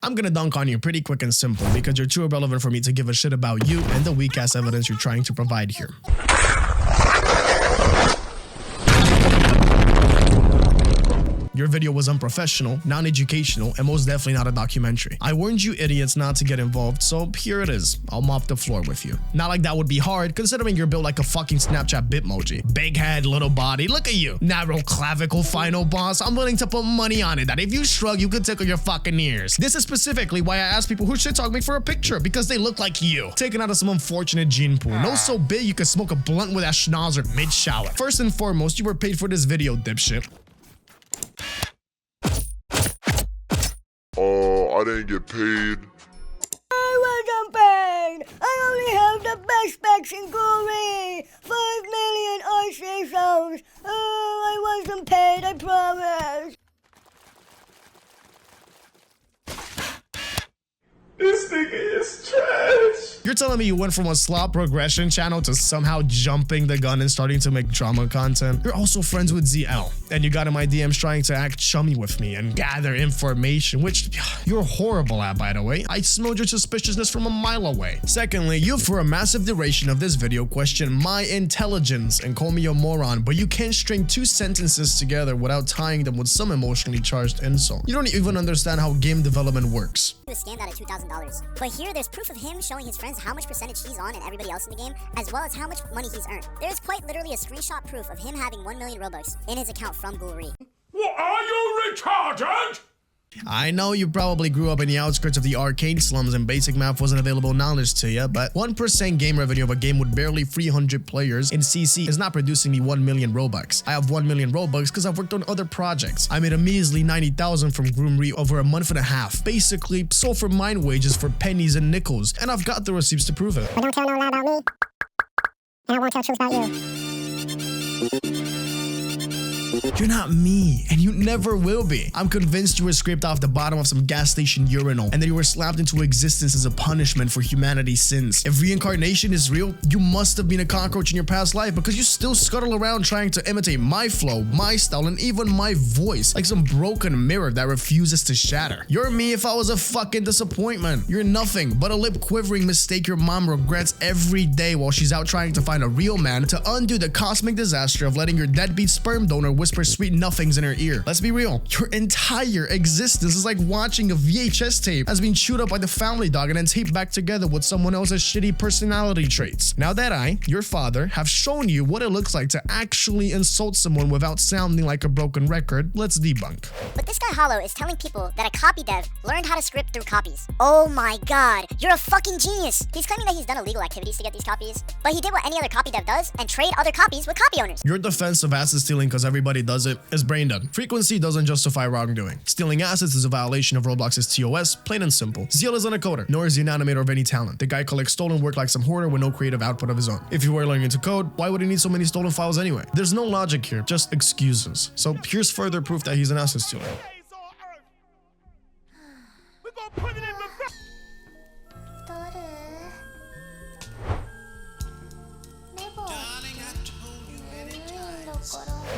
I'm gonna dunk on you pretty quick and simple because you're too irrelevant for me to give a shit about you and the weak-ass evidence you're trying to provide here. Your video was unprofessional, non-educational, and most definitely not a documentary. I warned you idiots not to get involved, so here it is. I'll mop the floor with you. Not like that would be hard, considering you're built like a fucking Snapchat Bitmoji. Big head, little body, look at you. Narrow clavicle, final boss. I'm willing to put money on it that if you shrug, you could tickle your fucking ears. This is specifically why I ask people who shit talk me for a picture, because they look like you. Taken out of some unfortunate gene pool. No so big you could smoke a blunt with that schnauzer mid-shower. First and foremost, you were paid for this video, dipshit. I didn't get paid. I wasn't paid. I only have the best specs in Ghoul. 5 million ICHI zones. I wasn't paid, I promise. This nigga is trash. You're telling me you went from a slop progression channel to somehow jumping the gun and starting to make drama content? You're also friends with ZL, and you got in my DMs trying to act chummy with me and gather information, which you're horrible at, by the way. I smelled your suspiciousness from a mile away. Secondly, you for a massive duration of this video question my intelligence and call me a moron, but you can't string 2 sentences together without tying them with some emotionally charged insult. You don't even understand how game development works. A scam out of $2,000. But here there's proof of him showing his friends how much percentage he's on and everybody else in the game, as well as how much money he's earned. There's quite literally a screenshot proof of him having 1 million Robux in his account from Ghoul. What, are you retarded? I know you probably grew up in the outskirts of the arcade slums and basic math wasn't available knowledge to you, but 1% game revenue of a game with barely 300 players in CC is not producing me 1 million Robux. I have 1 million Robux because I've worked on other projects. I made a measly 90,000 from Groomery over a month and a half. Basically, sold for mine wages for pennies and nickels, and I've got the receipts to prove it. But don't tell no lie about me, and I won't tell truth about you. You're not me, and you never will be. I'm convinced you were scraped off the bottom of some gas station urinal, and then you were slapped into existence as a punishment for humanity's sins. If reincarnation is real, you must have been a cockroach in your past life because you still scuttle around trying to imitate my flow, my style, and even my voice, like some broken mirror that refuses to shatter. You're me if I was a fucking disappointment. You're nothing but a lip-quivering mistake your mom regrets every day while she's out trying to find a real man to undo the cosmic disaster of letting your deadbeat sperm donor whisper sweet nothings in her ear. Let's be real. Your entire existence is like watching a VHS tape that's been chewed up by the family dog and then taped back together with someone else's shitty personality traits. Now that I, your father, have shown you what it looks like to actually insult someone without sounding like a broken record, let's debunk. But this guy Hollow is telling people that a copy dev learned how to script through copies. Oh my god, you're a fucking genius. He's claiming that he's done illegal activities to get these copies, but he did what any other copy dev does and trade other copies with copy owners. Your defense of asset stealing because everybody does it is brain dead. Frequency doesn't justify wrongdoing. Stealing assets is a violation of Roblox's TOS, plain and simple. Zeal isn't a coder, nor is he an animator of any talent. The guy collects stolen work like some hoarder with no creative output of his own. If you were learning to code, why would he need so many stolen files anyway? There's no logic here, just excuses. So here's further proof that he's an asset stealer. We're gonna put it in the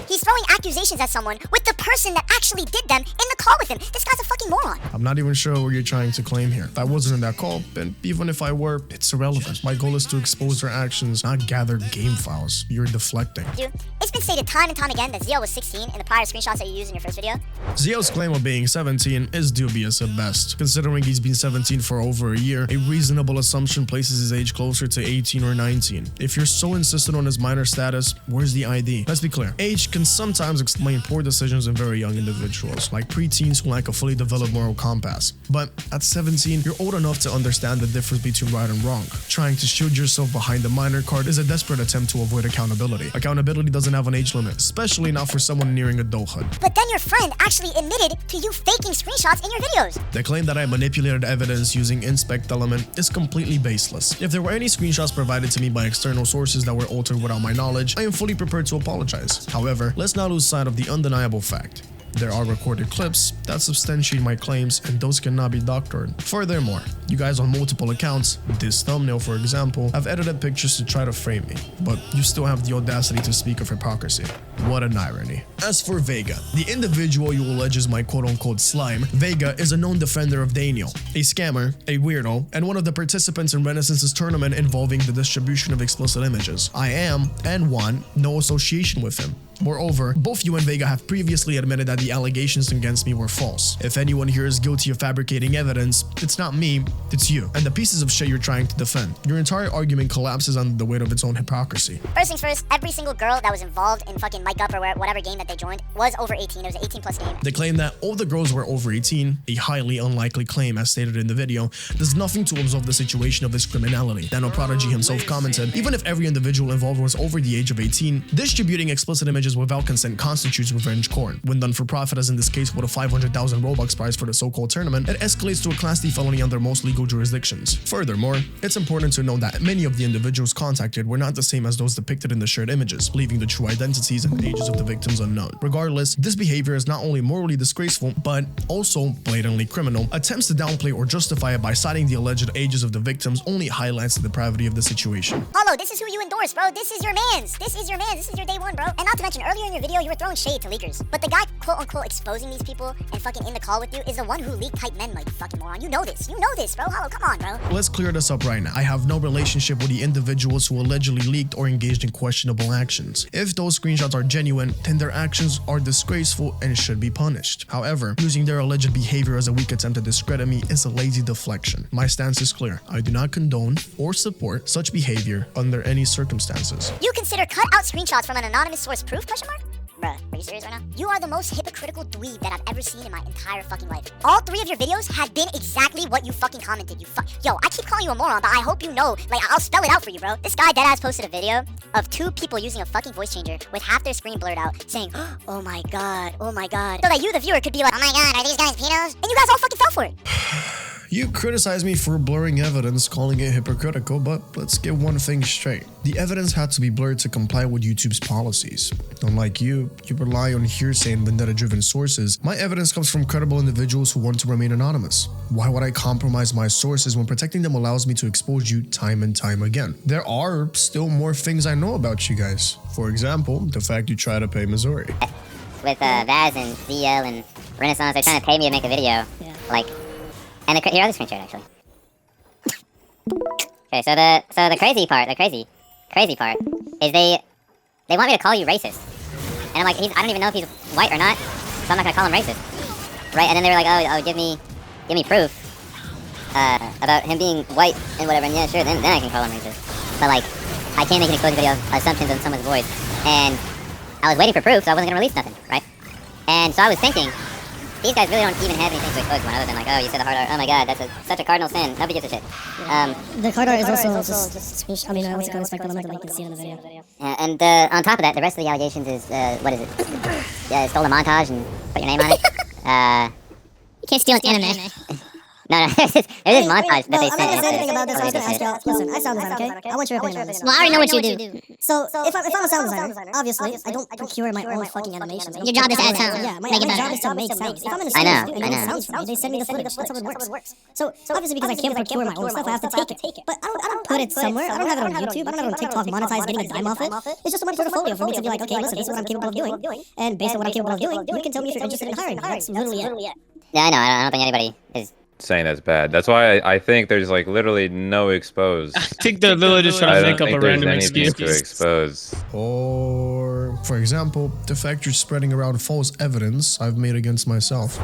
He's throwing accusations at someone with the person that actually did them in the call with him. This guy's a fucking moron. I'm not even sure what you're trying to claim here. If I wasn't in that call, and even if I were, it's irrelevant. My goal is to expose their actions, not gather game files. You're deflecting. Dude, it's been stated time and time again that Zio was 16 in the prior screenshots that you used in your first video. Zio's claim of being 17 is dubious at best. Considering he's been 17 for over a year, a reasonable assumption places his age closer to 18 or 19. If you're so insistent on his minor status, where's the ID? Let's be clear. Age can sometimes explain poor decisions in very young individuals, like preteens who lack a fully developed moral compass. But at 17, you're old enough to understand the difference between right and wrong. Trying to shield yourself behind the minor card is a desperate attempt to avoid accountability. Accountability doesn't have an age limit, especially not for someone nearing adulthood. But then your friend actually admitted to you faking screenshots in your videos. The claim that I manipulated evidence using inspect element is completely baseless. If there were any screenshots provided to me by external sources that were altered without my knowledge, I am fully prepared to apologize. However, let's not lose sight of the undeniable fact. There are recorded clips that substantiate my claims, and those cannot be doctored. Furthermore, you guys on multiple accounts, this thumbnail for example, have edited pictures to try to frame me, but you still have the audacity to speak of hypocrisy. What an irony. As for Vega, the individual you allege is my quote-unquote slime, Vega is a known defender of Daniel, a scammer, a weirdo, and one of the participants in Renaissance's tournament involving the distribution of explicit images. I am, and want, no association with him. Moreover, both you and Vega have previously admitted that the allegations against me were false. If anyone here is guilty of fabricating evidence, it's not me, it's you, and the pieces of shit you're trying to defend. Your entire argument collapses under the weight of its own hypocrisy. First things first, every single girl that was involved in fucking Mic Up or whatever game that they joined was over 18. It was an 18+ game. The claim that all the girls were over 18, a highly unlikely claim as stated in the video, does nothing to absolve the situation of this criminality. Daniel Prodigy himself commented, even if every individual involved was over the age of 18, distributing explicit images without consent constitutes revenge porn. When done for profit, as in this case with a 500,000 Robux prize for the so-called tournament, it escalates to a Class D felony under most legal jurisdictions. Furthermore, it's important to note that many of the individuals contacted were not the same as those depicted in the shared images, leaving the true identities and ages of the victims unknown. Regardless, this behavior is not only morally disgraceful, but also blatantly criminal. Attempts to downplay or justify it by citing the alleged ages of the victims only highlights the depravity of the situation. Hollow, this is who you endorse, bro. This is your mans. This is your man. This is your day one, bro. And not to mention, earlier in your video, you were throwing shade to leakers. But the guy, quote-unquote, exposing these people and fucking in the call with you is the one who leaked type men, like, you fucking moron. You know this. You know this, bro. Hollow, come on, bro. Let's clear this up right now. I have no relationship with the individuals who allegedly leaked or engaged in questionable actions. If those screenshots are genuine, then their actions are disgraceful and should be punished. However, using their alleged behavior as a weak attempt to discredit me is a lazy deflection. My stance is clear. I do not condone or support such behavior under any circumstances. You consider cut out screenshots from an anonymous source proof, question mark? Bruh, are you serious right now? You are the most hypocritical dweeb that I've ever seen in my entire fucking life. All 3 of your videos have been exactly what you fucking commented, Yo, I keep calling you a moron, but I hope you know, like, I'll spell it out for you, bro. This guy deadass posted a video of 2 people using a fucking voice changer with half their screen blurred out, saying, oh my god, so that you, the viewer, could be like, oh my god, are these guys pedos? And you guys all fucking fell for it. You criticize me for blurring evidence, calling it hypocritical, but let's get one thing straight. The evidence had to be blurred to comply with YouTube's policies. Unlike you rely on hearsay and vendetta-driven sources. My evidence comes from credible individuals who want to remain anonymous. Why would I compromise my sources when protecting them allows me to expose you time and time again? There are still more things I know about you guys. For example, the fact you try to pay MIZZURI. With Vaz and CL and Renaissance, they're trying to pay me to make a video. Yeah. Like, and here are the screenshots actually. Okay, so the crazy part is they want me to call you racist, and I'm like, I don't even know if he's white or not, so I'm not gonna call him racist, right? And then they were like, oh, give me proof about him being white and whatever, and yeah, sure, then I can call him racist. But like, I can't make an exposing video of assumptions in someone's voice, and I was waiting for proof, so I wasn't gonna release nothing, right? And so I was thinking, these guys really don't even have anything to expose one other than like, oh, you said the hard R. Oh my god, that's such a cardinal sin. Nobody gives a shit. The hard R is also just screenshot. I mean, I also got respect on them, like you can see it in the video. And on top of that, the rest of the allegations is, what is it? Stole a montage and put your name on it. You can't steal an anime. No, there's this montage that they sent. I'm not gonna say anything about this. I was gonna ask y'all. Listen, I sound designer, okay? I want your opinion on this. Well, I already know what you do. So, if I'm a sound designer, obviously, I don't cure my own fucking animations. Your job is to add sound. Yeah, my job is to make sounds. If I'm in a studio and you make sounds for me, they send me the footage. That's how it works. So, obviously, because I can't procure my own stuff, I have to take it. But I don't put it somewhere. I don't have it on YouTube. I don't have it on TikTok monetized, getting a dime off it. It's just a money portfolio for me to be like, okay, listen, this is what I'm capable of doing. And based on what I'm capable of doing, you can tell me if you're interested in hiring me. That's literally it. Yeah, I know. I don't think anybody is saying that's bad. That's why I think there's like literally no expose. I think they're literally just trying to make up a random excuse to expose. Or, for example, the fact you're spreading around false evidence I've made against myself.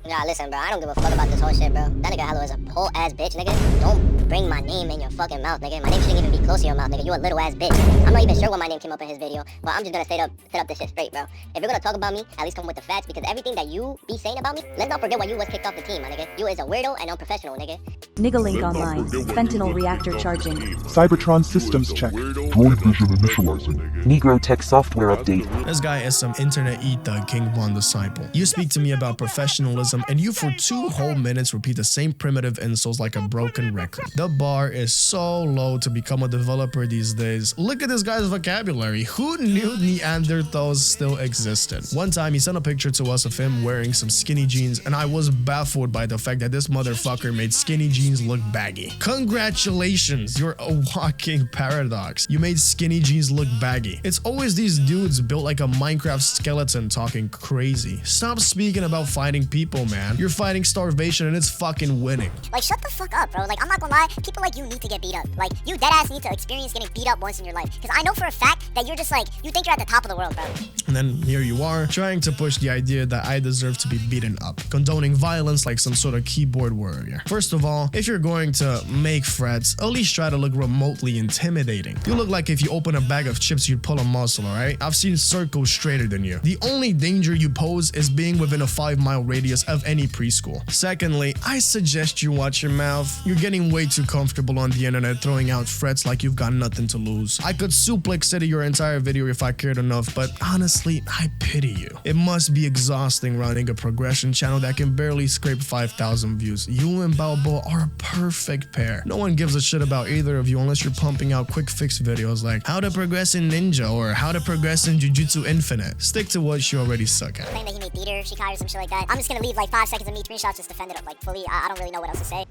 Nah, listen, bro, I don't give a fuck about this whole shit, bro. That nigga Hollow is a whole ass bitch, nigga. Don't bring my name in your fucking mouth, nigga. My name shouldn't even be close to your mouth, nigga. You a little ass bitch. I'm not even sure why my name came up in his video, but I'm just gonna set up this shit straight, bro. If you're gonna talk about me, at least come with the facts, because everything that you be saying about me, let's not forget why you was kicked off the team, my nigga. You is a weirdo and unprofessional, nigga. Nigga link online. Fentanyl reactor charging. Cybertron systems check. Droid vision initializing. Negro tech software update. This guy is some internet e-thug King Von disciple. You speak to me about professionalism system, and you for 2 whole minutes repeat the same primitive insults like a broken record. The bar is so low to become a developer these days. Look at this guy's vocabulary. Who knew Neanderthals still existed? One time he sent a picture to us of him wearing some skinny jeans, and I was baffled by the fact that this motherfucker made skinny jeans look baggy. Congratulations, you're a walking paradox. You made skinny jeans look baggy. It's always these dudes built like a Minecraft skeleton talking crazy. Stop speaking about fighting people, man. You're fighting starvation and it's fucking winning. Like, shut the fuck up, bro. Like, I'm not gonna lie, people like you need to get beat up. Like, you deadass need to experience getting beat up once in your life. Because I know for a fact that you're just like, you think you're at the top of the world, bro. And then here you are, trying to push the idea that I deserve to be beaten up, condoning violence like some sort of keyboard warrior. First of all, if you're going to make threats, at least try to look remotely intimidating. You look like if you open a bag of chips, you'd pull a muscle, alright? I've seen circles straighter than you. The only danger you pose is being within a 5-mile radius of any preschool. Secondly, I suggest you watch your mouth. You're getting way too comfortable on the internet throwing out threats like you've got nothing to lose. I could suplex city your entire video if I cared enough, but honestly, I pity you. It must be exhausting running a progression channel that can barely scrape 5,000 views. You and Balboa are a perfect pair. No one gives a shit about either of you unless you're pumping out quick fix videos like how to progress in Ninja or how to progress in Jujutsu Infinite. Stick to what you already suck at. Claim that he made theater, Shikai or some shit like that. I'm just gonna leave like 5 seconds of me screenshots just defend it up like fully. I don't really know what else to say.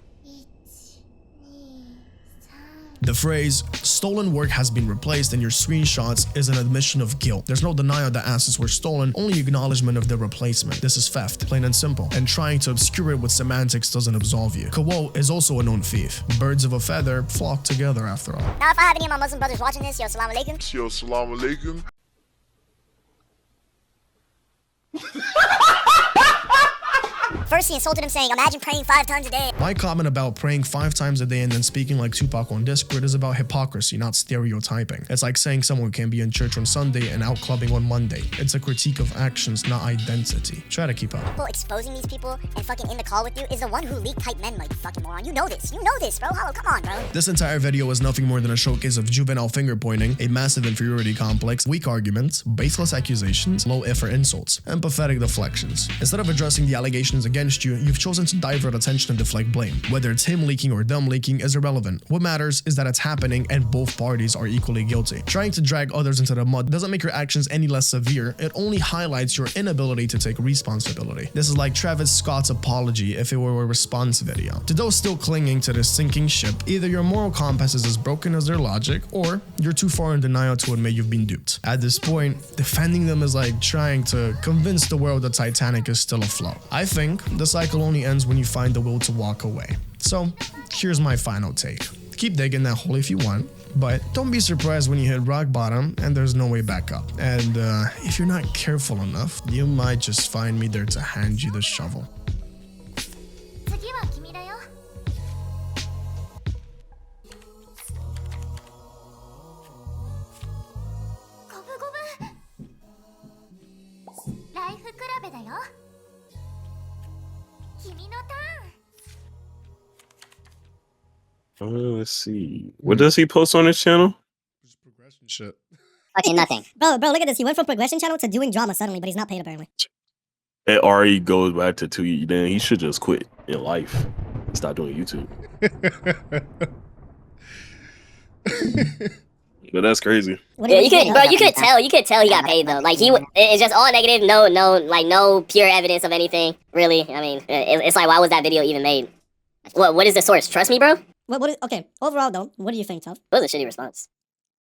The phrase, stolen work has been replaced in your screenshots is an admission of guilt. There's no denial that assets were stolen, only acknowledgement of the replacement. This is theft, plain and simple, and trying to obscure it with semantics doesn't absolve you. Kawo is also a known thief. Birds of a feather flock together after all. Now if I have any of my Muslim brothers watching this, yo, salam alaikum. Yo, salam alaikum. First he insulted him saying, imagine praying 5 times a day. My comment about praying 5 times a day and then speaking like Tupac on Discord is about hypocrisy, not stereotyping. It's like saying someone can be in church on Sunday and out clubbing on Monday. It's a critique of actions, not identity. Try to keep up. People exposing these people and fucking in the call with you is the one who leaked hype men, like fucking moron. You know this, bro. Hello, come on, bro. This entire video is nothing more than a showcase of juvenile finger pointing, a massive inferiority complex, weak arguments, baseless accusations, low effort insults, and pathetic deflections. Instead of addressing the allegations against you, you've chosen to divert attention and deflect blame. Whether it's him leaking or them leaking is irrelevant. What matters is that it's happening and both parties are equally guilty. Trying to drag others into the mud doesn't make your actions any less severe, it only highlights your inability to take responsibility. This is like Travis Scott's apology if it were a response video. To those still clinging to this sinking ship, either your moral compass is as broken as their logic, or you're too far in denial to admit you've been duped. At this point, defending them is like trying to convince the world the Titanic is still afloat. I think the cycle only ends when you find the will to walk away. So here's my final take. Keep digging that hole if you want, but don't be surprised when you hit rock bottom and there's no way back up. And if you're not careful enough, you might just find me there to hand you the shovel. Let's see. What does he post on his channel? Just progression shit. Fucking nothing. Bro, look at this. He went from progression channel to doing drama suddenly, but he's not paid apparently. It already goes back to 2 years. Then he should just quit in life. Stop doing YouTube. But that's crazy. Yeah, you could tell he got paid though. Like it's just all negative, no pure evidence of anything. Really, I mean, it's like, why was that video even made? What is the source? Trust me, bro. Okay, overall though, what do you think, Tough? It was a shitty response.